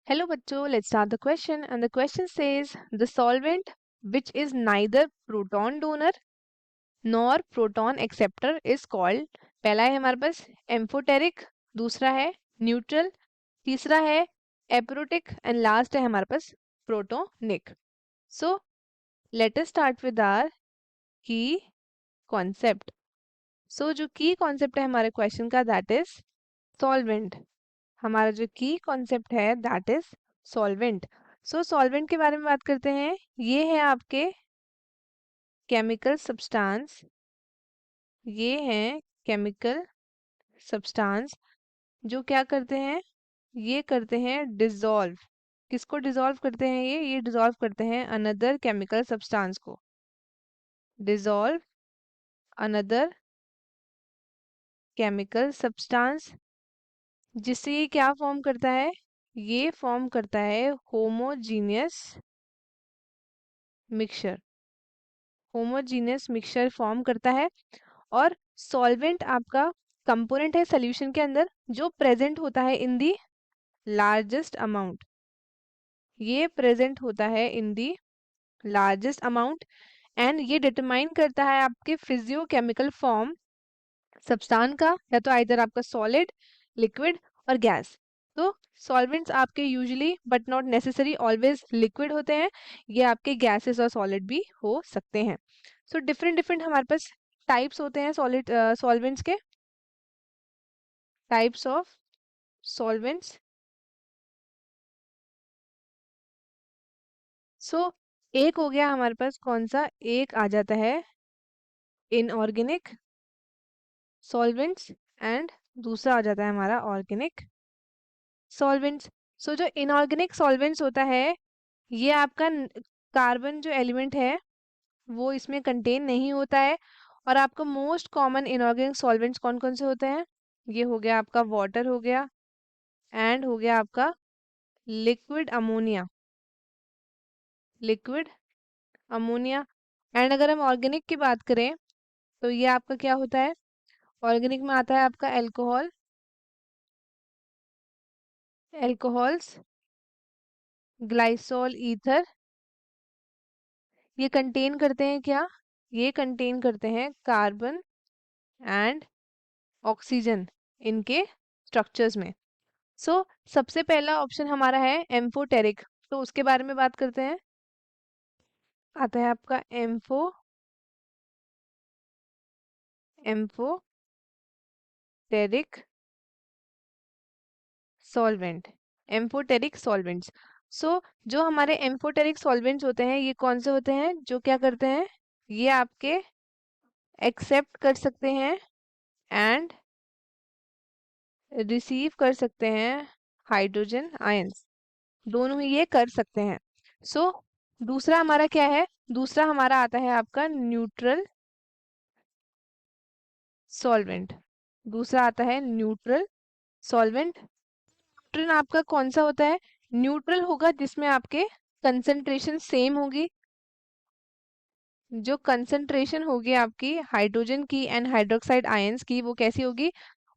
Hello बच्चों, let's start the question and the question says the solvent which is neither proton donor nor proton acceptor is called। पहला है हमारे पास amphoteric, दूसरा है neutral, तीसरा है एप्रोटिक एंड लास्ट है हमारे पास protonic. So let us start with our key concept. So जो की कॉन्सेप्ट है हमारे क्वेश्चन का दैट इज सॉल्वेंट। हमारा जो की कॉन्सेप्ट है that is solvent. So solvent के बारे में बात करते हैं। ये है आपके केमिकल सब्सटेंस, ये हैं केमिकल सब्सटेंस जो क्या करते हैं, ये करते हैं डिसॉल्व। किसको डिसॉल्व करते हैं? ये डिसॉल्व करते हैं अनदर केमिकल सब्सटेंस को। डिसॉल्व अनदर केमिकल सब्सटेंस, जिससे ये क्या फॉर्म करता है? ये फॉर्म करता है homogeneous mixture. Homogeneous mixture form करता है। और सॉल्वेंट आपका कंपोनेंट है सोल्यूशन के अंदर जो प्रेजेंट होता है इन दी लार्जेस्ट अमाउंट। ये प्रेजेंट होता है इन दी लार्जेस्ट अमाउंट एंड ये डिटरमाइन करता है आपके फिजियोकेमिकल फॉर्म सब्सटेंस का, या तो आइदर आपका सॉलिड, लिक्विड और गैस। तो सॉल्वेंट्स आपके usually but not necessary always liquid होते हैं, ये आपके गैसेस और सॉलिड भी हो सकते हैं। सो डिफरेंट डिफरेंट हमारे पास टाइप्स होते हैं सॉलिड सॉल्वेंट्स के। Types of solvents. सो एक हो गया हमारे पास कौन सा, एक आ जाता है इनऑर्गेनिक सॉल्वेंट्स एंड दूसरा आ जाता है हमारा ऑर्गेनिक सॉल्वेंट्स। सो जो इनऑर्गेनिक सॉल्वेंट्स होता है ये आपका कार्बन जो एलिमेंट है वो इसमें कंटेन नहीं होता है। और आपका मोस्ट कॉमन इनऑर्गेनिक सॉल्वेंट्स कौन कौन से होते हैं? ये हो गया आपका वाटर हो गया एंड हो गया आपका liquid ammonia. Liquid ammonia. And अगर हम ऑर्गेनिक की बात करें तो ये आपका क्या होता है? ऑर्गेनिक में आता है आपका एल्कोहल, एल्कोहल्स, ग्लाइसोल ईथर। ये कंटेन करते हैं क्या? ये कंटेन करते हैं कार्बन एंड ऑक्सीजन इनके स्ट्रक्चर्स में। सो सबसे पहला ऑप्शन हमारा है एम्फोटेरिक, तो उसके बारे में बात करते हैं। आता है आपका amphoteric solvent. Amphoteric solvents. So जो हमारे एम्फोटेरिक सॉल्वेंट्स होते हैं ये कौन से होते हैं जो क्या करते हैं? ये आपके एक्सेप्ट कर सकते हैं एंड रिसीव कर सकते हैं हाइड्रोजन आयंस, दोनों ही ये कर सकते हैं। सो दूसरा हमारा क्या है? दूसरा हमारा आता है आपका न्यूट्रल सॉल्वेंट। दूसरा आता है न्यूट्रल सॉल्वेंट। न्यूट्रल आपका कौन सा होता है? न्यूट्रल होगा जिसमें आपके कंसंट्रेशन सेम होगी। जो कंसंट्रेशन होगी आपकी हाइड्रोजन की एंड हाइड्रोक्साइड आयंस की वो कैसी होगी?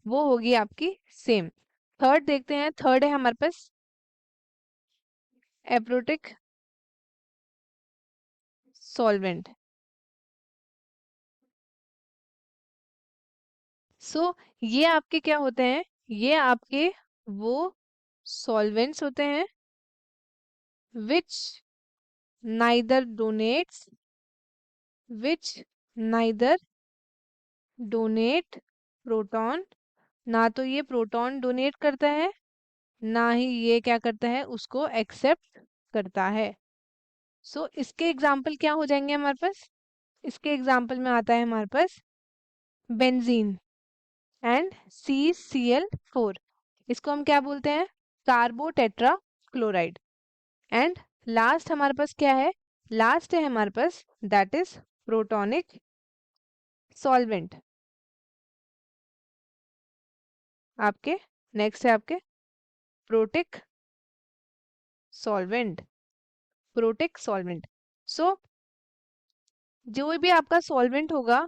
वो होगी आपकी सेम। थर्ड देखते हैं, थर्ड है हमारे पास एप्रोटिक सॉल्वेंट। सो ये आपके क्या होते हैं? ये आपके वो सॉल्वेंट्स होते हैं विच नाइदर डोनेट्स, विच नाइदर डोनेट प्रोटॉन, ना तो ये प्रोटॉन डोनेट करता है ना ही ये क्या करता है उसको एक्सेप्ट करता है। सो इसके एग्जाम्पल क्या हो जाएंगे हमारे पास? इसके एग्जाम्पल में आता है हमारे पास बेंजीन एंड CCl4। इसको हम क्या बोलते हैं? Carbon tetrachloride. And last हमारे पास क्या है? लास्ट है हमारे पास दैट इज प्रोटॉनिक सॉल्वेंट। आपके नेक्स्ट है आपके protic solvent. Protic solvent. So जो भी आपका सॉल्वेंट होगा,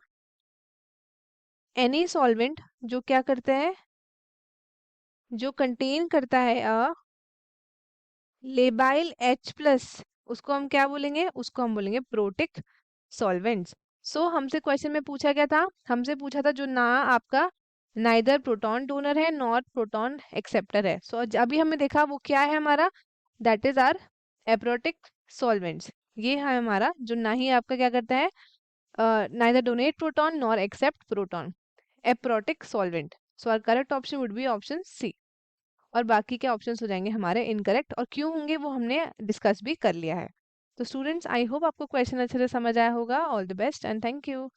एनी सॉल्वेंट जो क्या करता है, जो कंटेन करता है लेबाइल H+, उसको हम क्या बोलेंगे? उसको हम बोलेंगे प्रोटिक सॉल्वेंट्स। सो हमसे क्वेश्चन में पूछा क्या था? हमसे पूछा था जो ना आपका नाइदर प्रोटॉन डोनर है नॉर प्रोटॉन एक्सेप्टर है। सो अभी हमें देखा वो क्या है हमारा, that is are aprotic solvents. ये है हमारा जो ना ही आपका क्या करता है, neither donate proton nor accept proton, aprotic solvent. So our correct option would be option C. और बाकी के ऑप्शंस हो जाएंगे हमारे इनकरेक्ट, और क्यों होंगे वो हमने डिस्कस भी कर लिया है। तो स्टूडेंट्स, आई होप आपको क्वेश्चन अच्छे से समझ आया होगा। All the best and thank you.